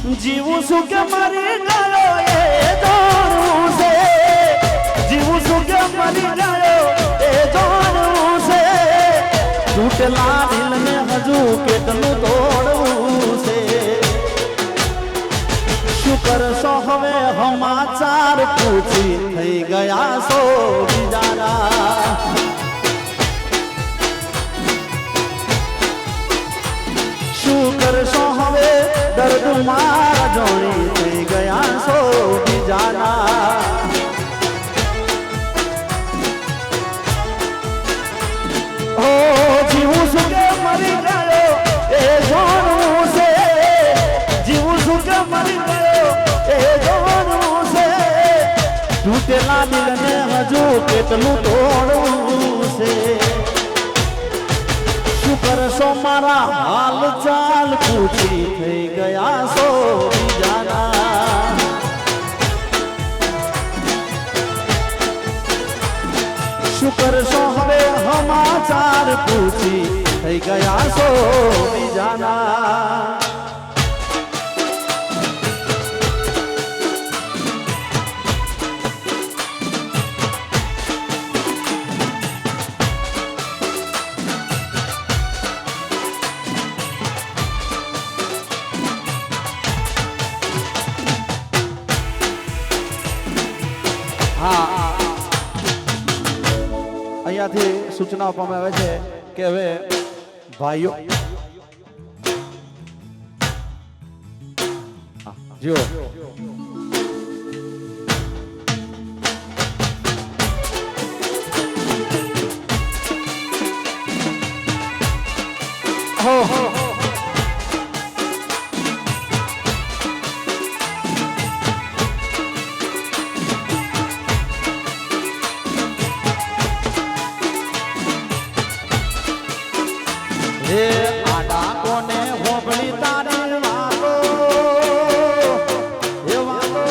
જીવું છું કે મરી ગયો એ જાણવું છે જીવું છું કે મરી ગયો એ જાણવું છે તૂટેલા દિલને હજુ કેટલું તોડવું છે શું કરશો હવે સમાચાર પૂછી થઈ ગયા છો બીજાના શું કરશો હવે દર્દ મારા જોડી થઈ ગયા છો બીજાના ઓ જીવું છું કે મરી ગયો એ જાણવું છે જીવું છું કે મરી ગયો એ જાણવું છે તૂટેલા દિલને હજુ કેટલું તોડવું છે શું કરશો મારા હાલ ચાલ પૂછી થઈ ગયા છો બીજાના શું કરશો હવે સમાચાર પૂછી થઈ ગયા છો બીજાના અહીંયાથી સૂચના આપવામાં આવે છે કે હવે ભાઈઓ જો હો આડા કોને હોબળી તારી વાતો એ વાતો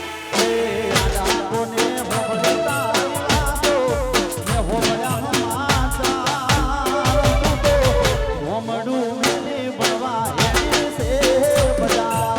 આડા કોને હોબળી તારી વાતો ને હોબળ્યા માતા હોમડું મેલી બળવા એની છે બધા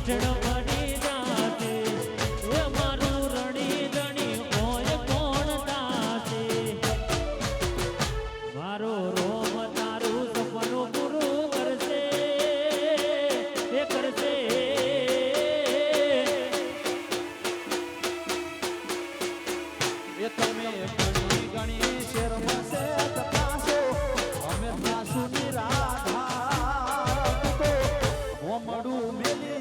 ગોઠણ મરી જાશે એ મારું રણી ધણી હોય કોણ દાસે મારો રોમ તારું સપનું પૂરું કરશે એ કરશે એ તમે ઘણી ઘણી શેરમાં છે તપાસો અમે પાસુ નિરાધાર તો હોમડું મેલી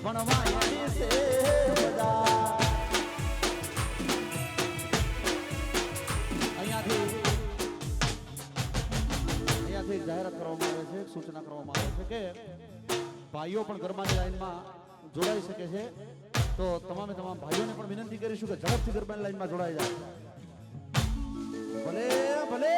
ભણવાયની છે બધા અહીંયાથી જાહેરાત કરવામાં આવે છે સૂચના કરવામાં આવે છે કે ભાઈઓ પણ ગરબાની લાઈનમાં જોડાઈ શકે છે તો તમામ ભાઈઓને પણ વિનંતી કરીશું કે ઝડપથી ગરબાની લાઈનમાં જોડાઈ જાય ભલે ભલે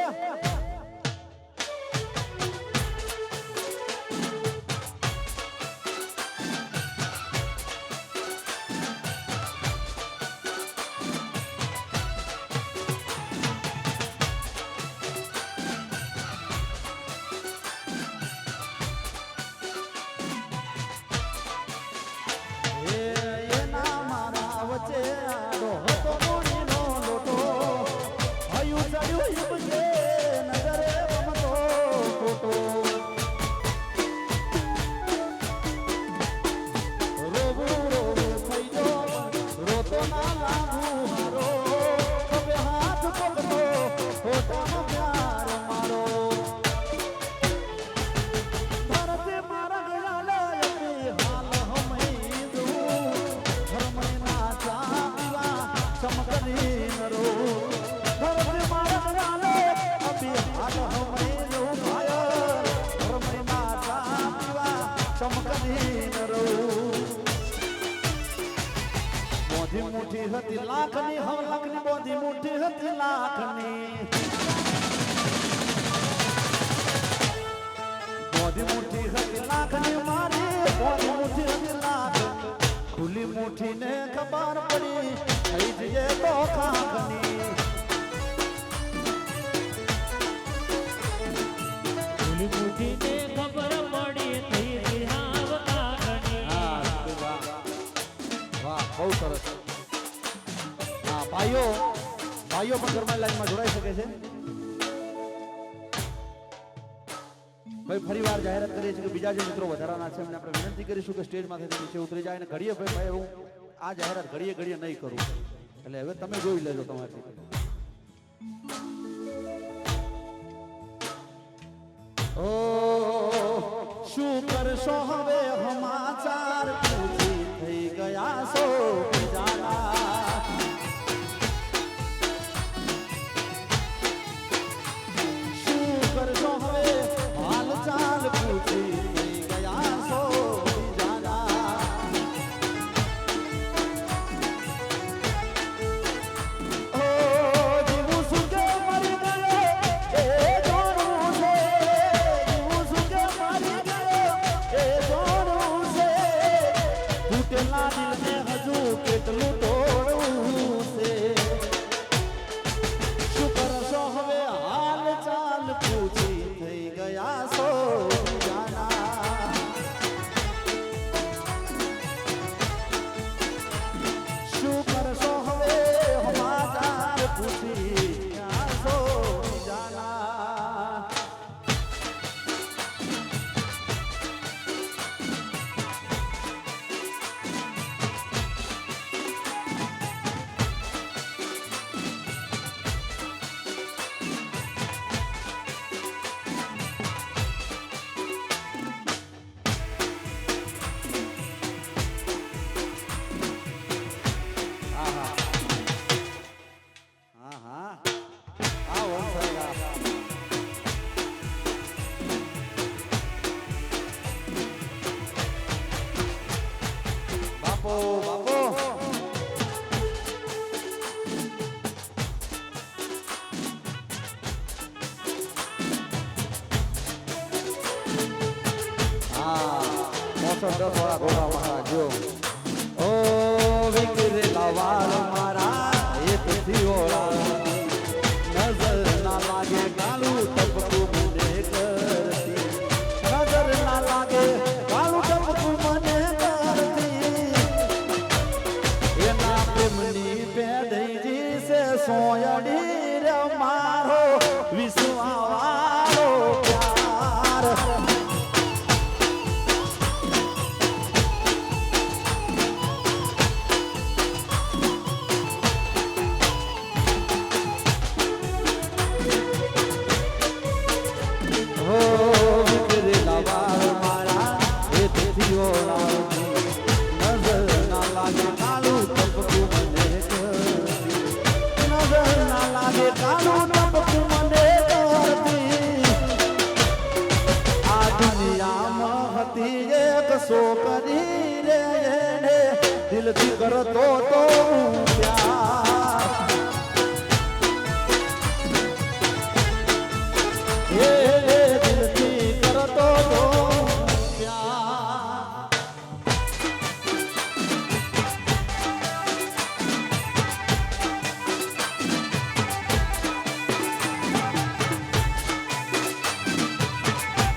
મુઠ્ઠી હતી લાખની હવ લાખની બોધી મુઠ્ઠી હતી લાખની બોધી મુઠ્ઠી હતી લાખની મારી બોધી મુઠ્ઠી હતી લાખ ખુલ્લી મુઠ્ઠીને ખબર પડી થઈ જઈએ તો ખાખની ખુલ્લી મુઠ્ઠીને ખબર પડી થઈ જઈએ હાવ ખાખની વાહ બહુ સરસ ભાઈઓ પણ ગરબા લાઈનમાં જોડાઈ શકે છે ભાઈ ફરી વાર જાહેરાત કરીએ છીએ કે બીજા જે મિત્રો વધારાના છે એમને આપણે વિનંતી કરીશું કે સ્ટેજમાંથી નીચે ઉતરી જાય અને ઘડીએ ભાઈ હું આ જાહેરાત ઘડીએ નહીં કરું એટલે હવે તમે જોઈ લેજો તમારી ઓ શું કરશો હવે સમાચાર પૂછી થઈ ગયા છો જાના કરશો હવે હાલ ચાલ પૂછી થઈ ગયા છો જાના ઓ જીવું શું કે મરી ગયો એ જોડવું છે જીવું શું કે મરી ગયો એ જોડવું છે તૂટેલા દિલને હજુ કેટલું તોડવું છે શું કરશો હવે હાલ ચાલ પૂછી થઈ ગયા છો જાના શું કરશો હવે સમાચાર પૂછી ગયા છો જાના થોડા ઘોડા મારા જો ઓ વિકરેલા વાળ મારા એ તેથી ઓળા નજર ના લાગે કાલું ટપકું મને કરતી નજર ના લાગે કાલું ટપકું મને કરતી છોકરી રે એને દિલથી કરતો તો હું પ્યાર